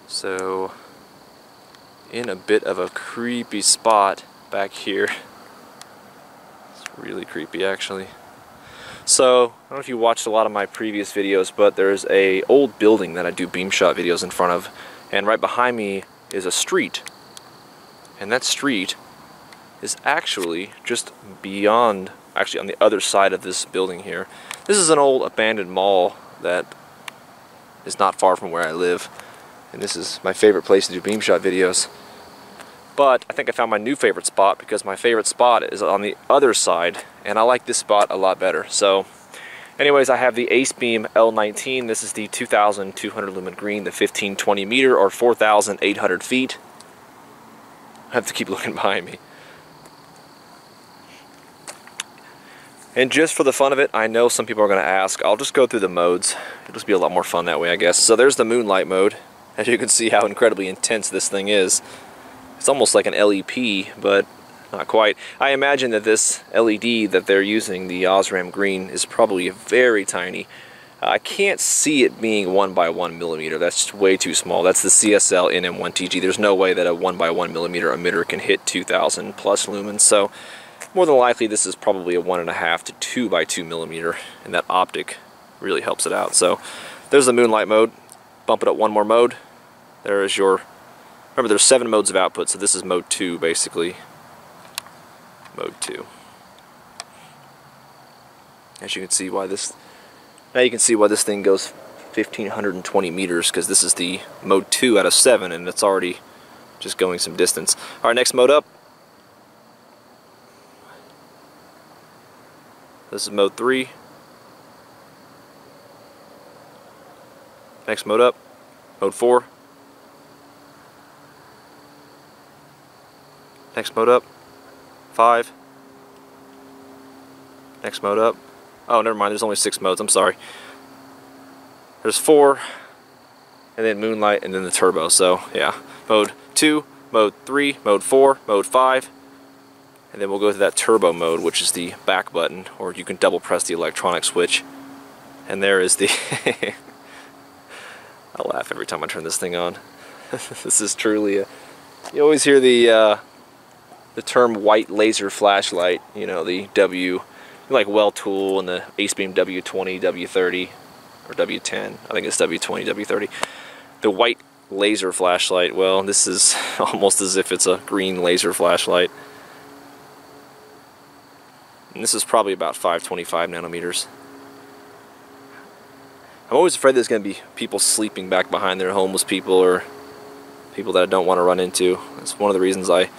So, in a bit of a creepy spot back here. It's really creepy actually. So, I don't know if you watched a lot of my previous videos, but there's a old building that I do beam shot videos in front of, and right behind me is a street. And that street is actually just beyond, actually on the other side of this building here. This is an old abandoned mall that is not far from where I live, and this is my favorite place to do beam shot videos. But I think I found my new favorite spot, because my favorite spot is on the other side, and I like this spot a lot better. So anyways, I have the Acebeam L19. This is the 2200 lumen green, the 1520 meter or 4,800 feet. I have to keep looking behind me. And just for the fun of it, I know some people are going to ask, I'll just go through the modes. It'll just be a lot more fun that way, I guess. So there's the Moonlight Mode. As you can see how incredibly intense this thing is. It's almost like an LEP, but not quite. I imagine that this LED that they're using, the Osram green, is probably very tiny. I can't see it being 1 by 1 millimeter. That's just way too small. That's the CSL NM1TG. There's no way that a 1 by 1 millimeter emitter can hit 2,000 plus lumens. So more than likely, this is probably a 1.5 to 2 by 2 millimeter, and that optic really helps it out. So there's the Moonlight Mode. Bump it up one more mode. There is your. Remember, there's 7 modes of output, so this is mode 2, basically. Mode 2. As you can see why this... Now you can see why this thing goes 1,520 meters, because this is the mode 2 out of 7, and it's already just going some distance. Alright, next mode up. This is mode 3. Next mode up. Mode 4. Next mode up, 5. Next mode up. Oh, never mind, there's only 6 modes, I'm sorry. There's 4, and then Moonlight, and then the Turbo, so yeah. Mode 2, Mode 3, Mode 4, Mode 5, and then we'll go to that Turbo mode, which is the back button, or you can double press the electronic switch. And there is the... I laugh every time I turn this thing on. This is truly a... You always hear the term white laser flashlight, you know, the W, like Well Tool and the Acebeam W20, W30, or W10, I think it's W20, W30. The white laser flashlight, well, this is almost as if it's a green laser flashlight. And this is probably about 525 nanometers. I'm always afraid there's going to be people sleeping back behind there, homeless people, or people that I don't want to run into. That's one of the reasons I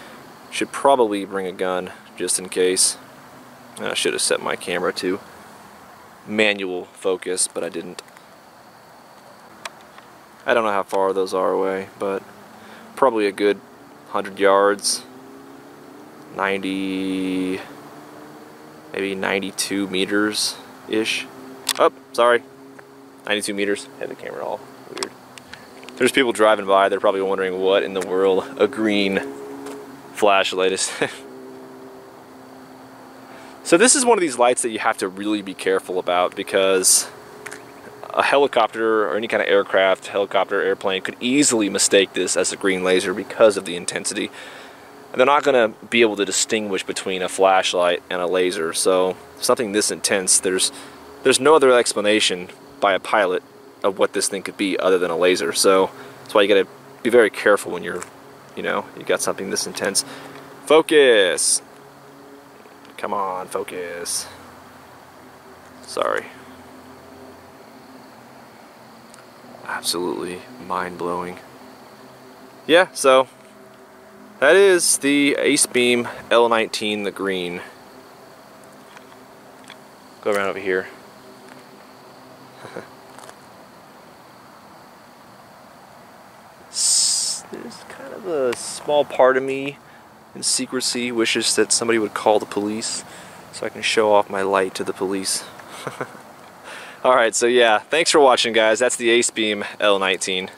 should probably bring a gun, just in case. I should have set my camera to manual focus, but I didn't. I don't know how far those are away, but probably a good 100 yards, 90, maybe 92 meters-ish. Oh, sorry, 92 meters. I had the camera all weird. There's people driving by, they're probably wondering what in the world a green flashlight is. So this is one of these lights that you have to really be careful about, because a helicopter or any kind of aircraft, helicopter, airplane could easily mistake this as a green laser because of the intensity. And they're not going to be able to distinguish between a flashlight and a laser. So something this intense, there's no other explanation by a pilot of what this thing could be other than a laser. So that's why you got to be very careful when you're, you know, you got something this intense. Focus! Come on, focus. Sorry. Absolutely mind-blowing. Yeah, so that is the Acebeam L19, the green. Go around over here. There's kind of a small part of me in secrecy wishes that somebody would call the police so I can show off my light to the police. Alright, so yeah, thanks for watching, guys. That's the Acebeam L19.